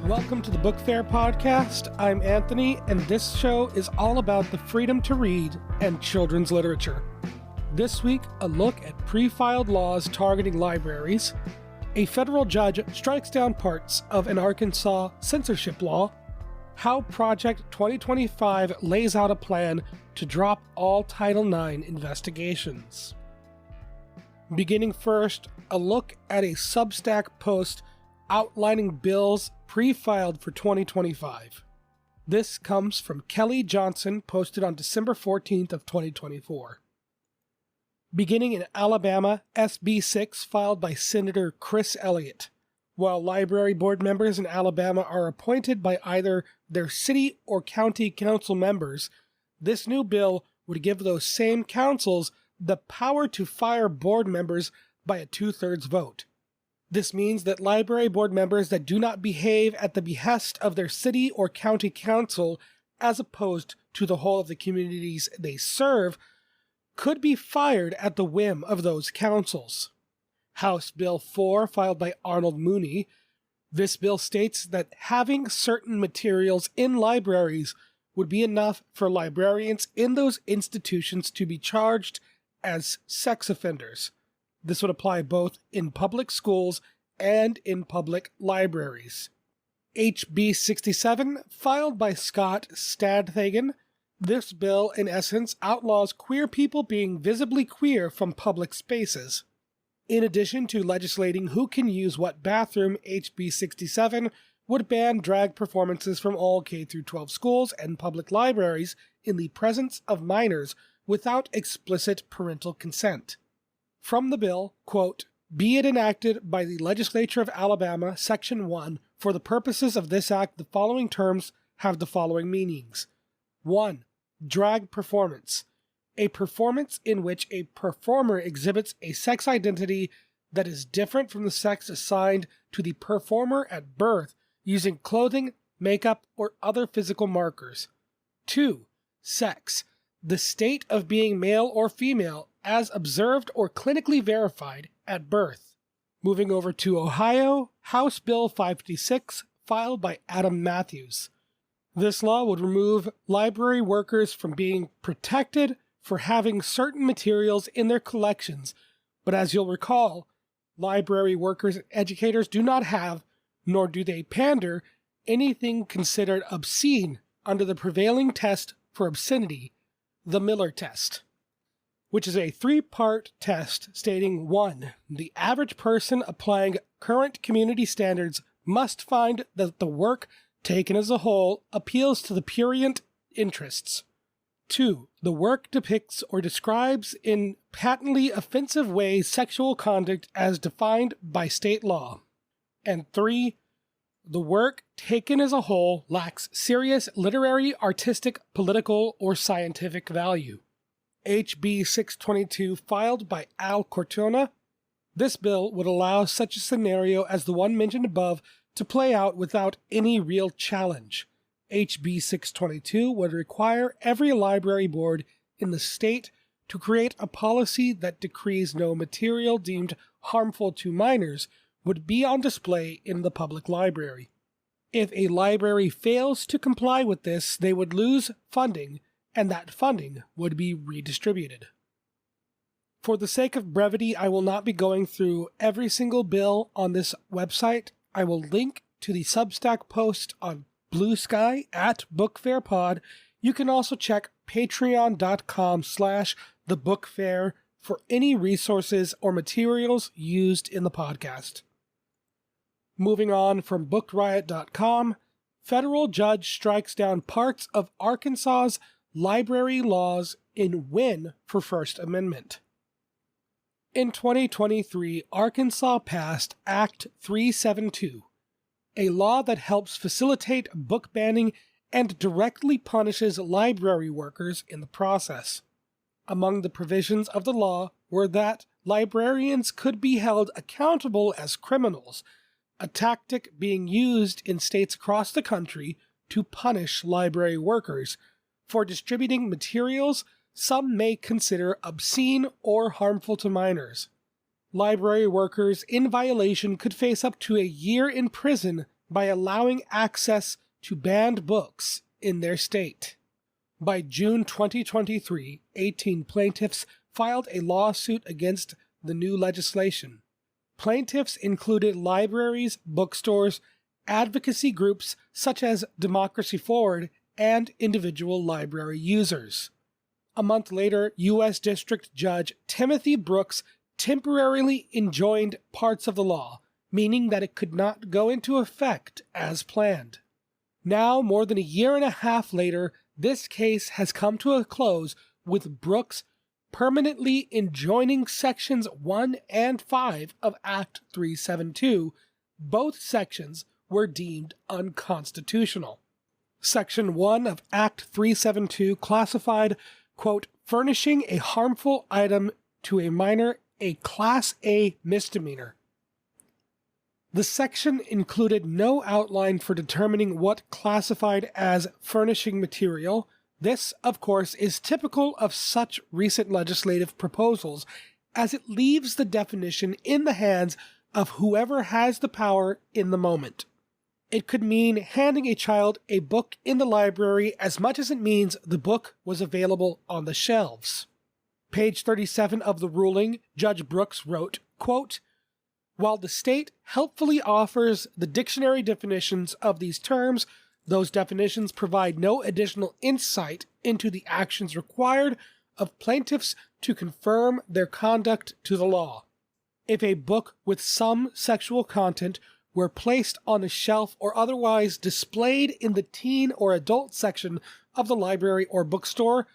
Welcome to the Book Fair podcast. I'm Anthony, and this show is all about the freedom to read and children's literature. This week, a look at pre-filed laws targeting libraries, a federal judge strikes down parts of an Arkansas censorship law, how Project 2025 lays out a plan to drop all Title IX investigations. Beginning first, a look at a Substack post outlining bills pre-filed for 2025. This comes from Kelly Johnson, posted on December 14th of 2024. Beginning in Alabama, SB 6 filed by Senator Chris Elliott. While library board members in Alabama are appointed by either their city or county council members, this new bill would give those same councils the power to fire board members by a 2/3 vote. This means that library board members that do not behave at the behest of their city or county council, as opposed to the whole of the communities they serve, could be fired at the whim of those councils. House Bill 4, filed by Arnold Mooney. This bill states that having certain materials in libraries would be enough for librarians in those institutions to be charged as sex offenders. This would apply both in public schools and in public libraries. HB 67, filed by Scott Stadthagen. This bill, in essence, outlaws queer people being visibly queer from public spaces. In addition to legislating who can use what bathroom, HB 67 would ban drag performances from all K-12 schools and public libraries in the presence of minors without explicit parental consent. From the bill, quote, "Be it enacted by the Legislature of Alabama, Section 1, for the purposes of this act, the following terms have the following meanings. 1. Drag performance. A performance in which a performer exhibits a sex identity that is different from the sex assigned to the performer at birth using clothing, makeup, or other physical markers. 2. Sex. The state of being male or female as observed or clinically verified at birth." Moving over to Ohio, House Bill 556, filed by Adam Matthews. This law would remove library workers from being protected for having certain materials in their collections, but as you'll recall, library workers and educators do not have, nor do they pander, anything considered obscene under the prevailing test for obscenity, the Miller test, which is a 3-part test stating 1. The average person applying current community standards must find that the work, taken as a whole, appeals to the prurient interests. 2. The work depicts or describes in patently offensive ways sexual conduct as defined by state law. And 3. The work, taken as a whole, lacks serious literary, artistic, political, or scientific value. HB 622, filed by Al Cortona. This bill would allow such a scenario as the one mentioned above to play out without any real challenge. HB 622 would require every library board in the state to create a policy that decrees no material deemed harmful to minors would be on display in the public library. If a library fails to comply with this, they would lose funding, and that funding would be redistributed. For the sake of brevity, I will not be going through every single bill on this website. I will link to the Substack post on Blue Sky at BookFairPod. You can also check patreon.com/thebookfair for any resources or materials used in the podcast. Moving on from bookriot.com, federal judge strikes down parts of Arkansas's library laws in win for First Amendment. In 2023, Arkansas passed Act 372, a law that helps facilitate book banning and directly punishes library workers in the process. Among the provisions of the law were that librarians could be held accountable as criminals, a tactic being used in states across the country to punish library workers for distributing materials some may consider obscene or harmful to minors. Library workers in violation could face up to a year in prison by allowing access to banned books in their state. By June 2023, 18 plaintiffs filed a lawsuit against the new legislation. Plaintiffs included libraries, bookstores, advocacy groups such as Democracy Forward, and individual library users. A month later, U.S. District Judge Timothy Brooks temporarily enjoined parts of the law, meaning that it could not go into effect as planned. Now, more than a year and a half later, this case has come to a close with Brooks permanently enjoining Sections 1 and 5 of Act 372. Both sections were deemed unconstitutional. Section 1 of Act 372 classified, quote, furnishing a harmful item to a minor a Class A misdemeanor. The section included no outline for determining what classified as furnishing material. This, of course, is typical of such recent legislative proposals, as it leaves the definition in the hands of whoever has the power in the moment. It could mean handing a child a book in the library as much as it means the book was available on the shelves. Page 37 of the ruling, Judge Brooks wrote, quote, while the state helpfully offers the dictionary definitions of these terms, those definitions provide no additional insight into the actions required of plaintiffs to confirm their conduct to the law. If a book with some sexual content were placed on a shelf or otherwise displayed in the teen or adult section of the library or bookstore,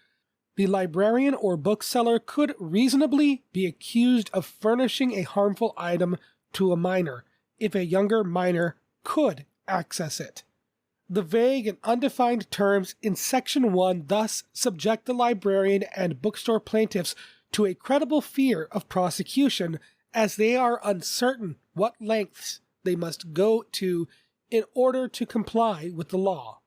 the librarian or bookseller could reasonably be accused of furnishing a harmful item to a minor if a younger minor could access it. The vague and undefined terms in Section 1 thus subject the librarian and bookstore plaintiffs to a credible fear of prosecution, as they are uncertain what lengths they must go to in order to comply with the law.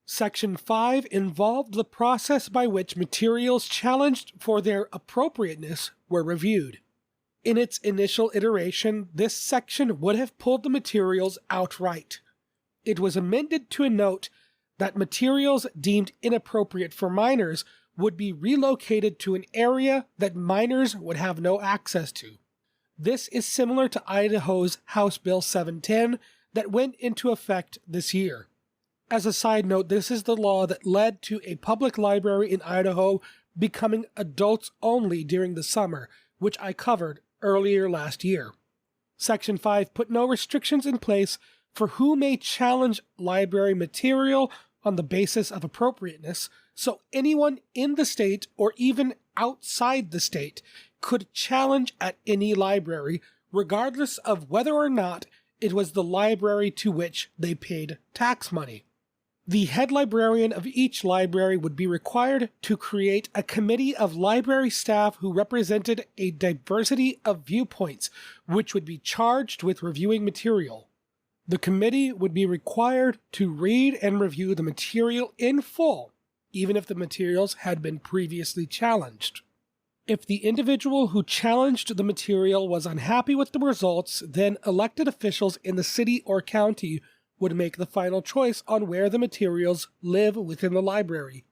Section 5 involved the process by which materials challenged for their appropriateness were reviewed. In its initial iteration, this section would have pulled the materials outright. It was amended to note that materials deemed inappropriate for minors would be relocated to an area that minors would have no access to. This is similar to Idaho's House Bill 710 that went into effect this year. As a side note, this is the law that led to a public library in Idaho becoming adults only during the summer, which I covered earlier last year. Section 5 put no restrictions in place for who may challenge library material on the basis of appropriateness, so anyone in the state or even outside the state could challenge at any library, regardless of whether or not it was the library to which they paid tax money. The head librarian of each library would be required to create a committee of library staff who represented a diversity of viewpoints, which would be charged with reviewing material. The committee would be required to read and review the material in full, even if the materials had been previously challenged. If the individual who challenged the material was unhappy with the results, then elected officials in the city or county would make the final choice on where the materials live within the library.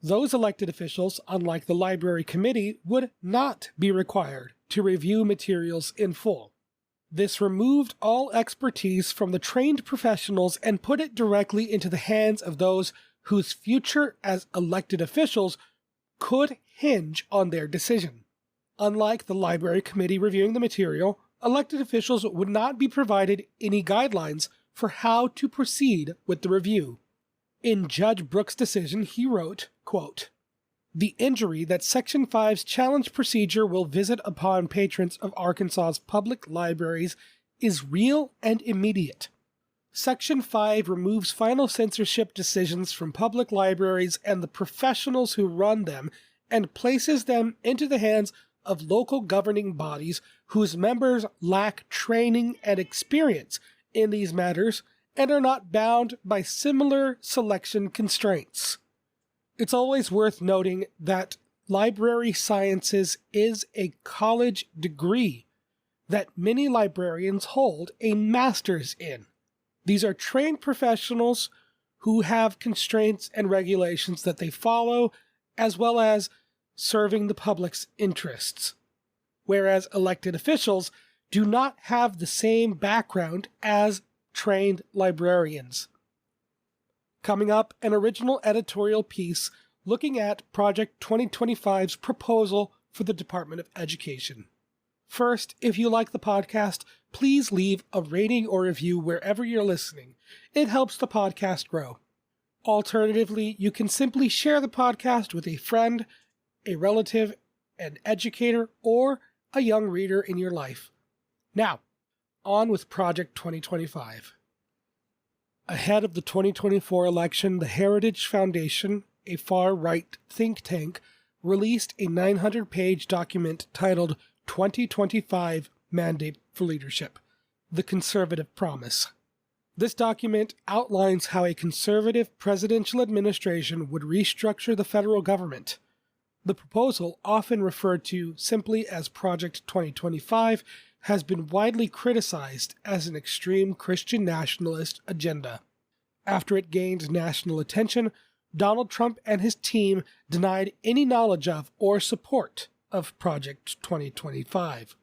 Those elected officials, unlike the library committee, would not be required to review materials in full. This removed all expertise from the trained professionals and put it directly into the hands of those whose future as elected officials could hinge on their decision. Unlike the library committee reviewing the material, elected officials would not be provided any guidelines for how to proceed with the review. In Judge Brooks' decision, he wrote, quote, the injury that Section 5's challenge procedure will visit upon patrons of Arkansas's public libraries is real and immediate. Section 5 removes final censorship decisions from public libraries and the professionals who run them and places them into the hands of local governing bodies whose members lack training and experience in these matters and are not bound by similar selection constraints. It's always worth noting that library sciences is a college degree that many librarians hold a master's in. These are trained professionals who have constraints and regulations that they follow, as well as serving the public's interests, whereas elected officials do not have the same background as trained librarians. Coming up, an original editorial piece looking at Project 2025's proposal for the Department of Education. First, if you like the podcast, please leave a rating or review wherever you're listening. It helps the podcast grow. Alternatively, you can simply share the podcast with a friend, a relative, an educator, or a young reader in your life. Now, on with Project 2025. Ahead of the 2024 election, the Heritage Foundation, a far-right think tank, released a 900-page document titled 2025 Mandate for Leadership, The Conservative Promise. This document outlines how a conservative presidential administration would restructure the federal government. The proposal, often referred to simply as Project 2025, has been widely criticized as an extreme Christian nationalist agenda. After it gained national attention, Donald Trump and his team denied any knowledge of or support of Project 2025.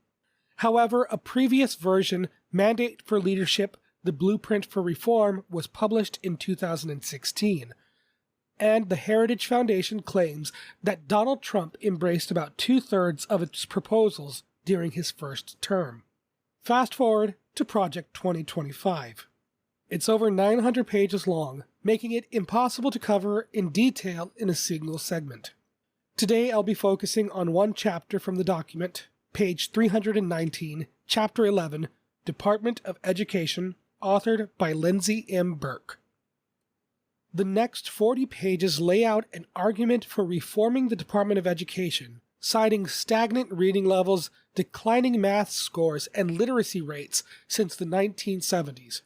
However, a previous version, Mandate for Leadership, The Blueprint for Reform, was published in 2016. And the Heritage Foundation claims that Donald Trump embraced about 2/3 of its proposals during his first term. Fast forward to Project 2025. It's over 900 pages long, making it impossible to cover in detail in a single segment. Today I'll be focusing on one chapter from the document, page 319, Chapter 11, Department of Education, authored by Lindsay M. Burke. The next 40 pages lay out an argument for reforming the Department of Education, citing stagnant reading levels, declining math scores, and literacy rates since the 1970s.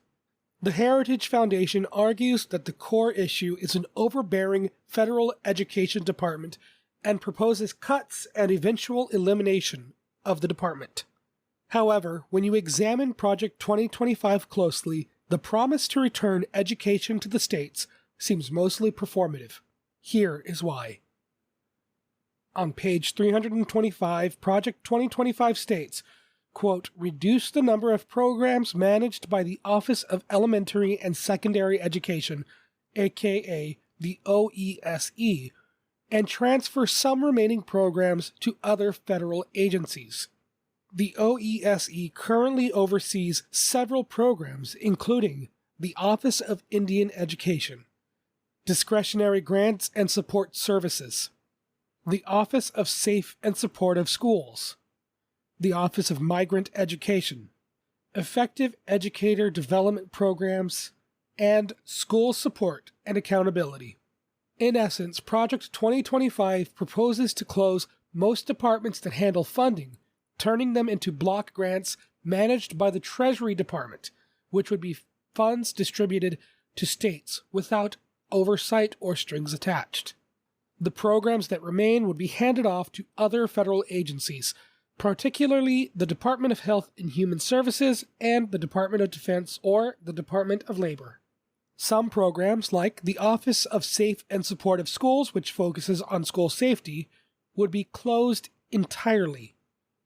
The Heritage Foundation argues that the core issue is an overbearing federal education department and proposes cuts and eventual elimination of the department. However, when you examine Project 2025 closely, the promise to return education to the states seems mostly performative. Here is why. On page 325, Project 2025 states, quote, reduce the number of programs managed by the Office of Elementary and Secondary Education, aka the OESE, and transfer some remaining programs to other federal agencies. The OESE currently oversees several programs, including the Office of Indian Education, Discretionary Grants and Support Services, the Office of Safe and Supportive Schools, the Office of Migrant Education, Effective Educator Development Programs, and School Support and Accountability. In essence, Project 2025 proposes to close most departments that handle funding, turning them into block grants managed by the Treasury Department, which would be funds distributed to states without oversight or strings attached. The programs that remain would be handed off to other federal agencies, particularly the Department of Health and Human Services and the Department of Defense or the Department of Labor. Some programs, like the Office of Safe and Supportive Schools, which focuses on school safety, would be closed entirely.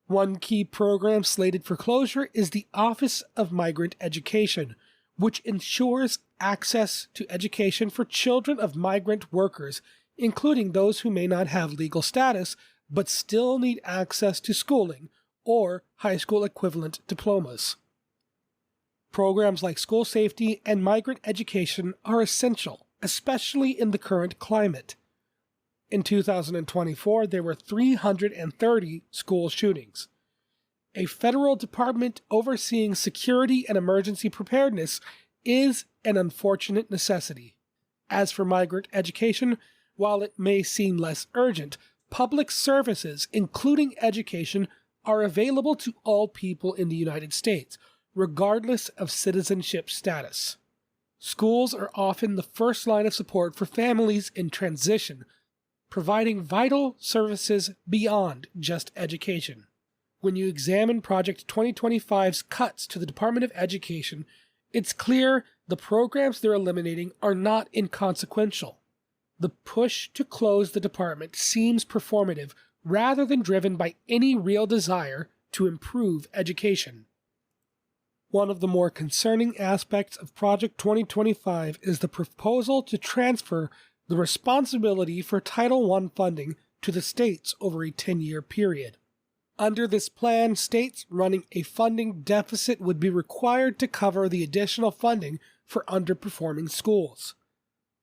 One key program slated for closure is the Office of Migrant Education, which ensures access to education for children of migrant workers, including those who may not have legal status but still need access to schooling or high school equivalent diplomas. Programs like school safety and migrant education are essential, especially in the current climate. In 2024, there were 330 school shootings. A federal department overseeing security and emergency preparedness is an unfortunate necessity. As for migrant education, while it may seem less urgent, public services, including education, are available to all people in the United States, regardless of citizenship status. Schools are often the first line of support for families in transition, providing vital services beyond just education. When you examine Project 2025's cuts to the Department of Education, It's clear the programs they're eliminating are not inconsequential. The push to close the department seems performative rather than driven by any real desire to improve education. One of the more concerning aspects of Project 2025 is the proposal to transfer the responsibility for Title I funding to the states over a 10-year period. Under this plan, states running a funding deficit would be required to cover the additional funding for underperforming schools.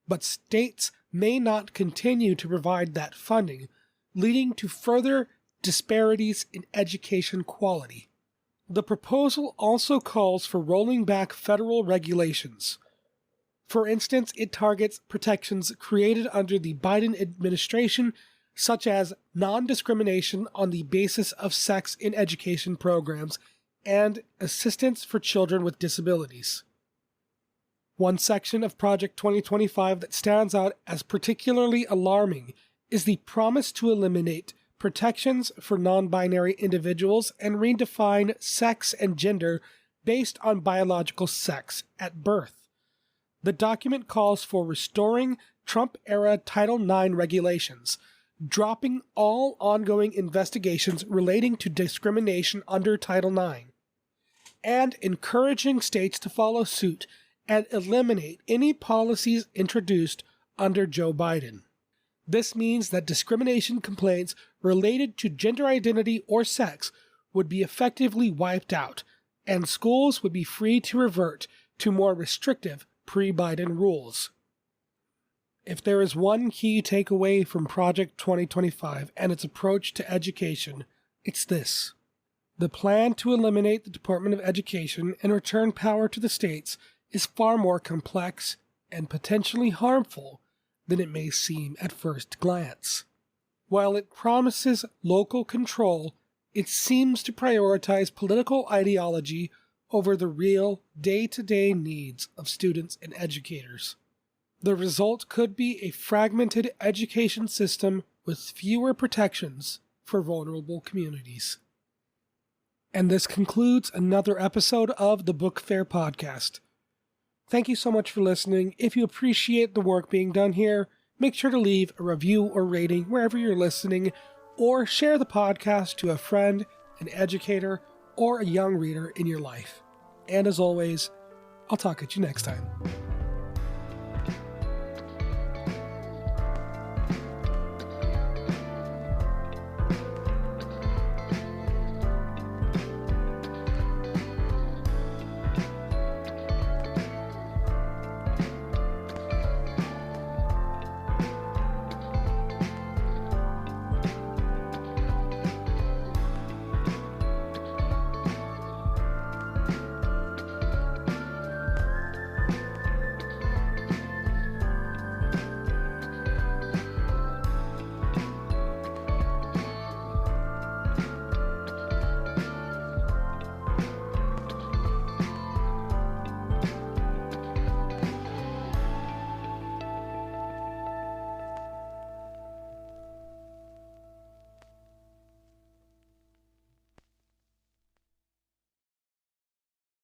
But states may not continue to provide that funding, leading to further disparities in education quality. The proposal also calls for rolling back federal regulations. For instance, it targets protections created under the Biden administration, such as non-discrimination on the basis of sex in education programs and assistance for children with disabilities. One section of Project 2025 that stands out as particularly alarming is the promise to eliminate protections for non-binary individuals and redefine sex and gender based on biological sex at birth. The document calls for restoring Trump-era Title IX regulations, dropping all ongoing investigations relating to discrimination under Title IX, and encouraging states to follow suit and eliminate any policies introduced under Joe Biden. This means that discrimination complaints related to gender identity or sex would be effectively wiped out, and schools would be free to revert to more restrictive pre-Biden rules. If there is one key takeaway from Project 2025 and its approach to education, it's this. The plan to eliminate the Department of Education and return power to the states is far more complex and potentially harmful than it may seem at first glance. While it promises local control, it seems to prioritize political ideology over the real day-to-day needs of students and educators. The result could be a fragmented education system with fewer protections for vulnerable communities. And this concludes another episode of the Book Fair Podcast. Thank you so much for listening. If you appreciate the work being done here, make sure to leave a review or rating wherever you're listening, or share the podcast to a friend, an educator, or a young reader in your life. And as always, I'll talk at you next time.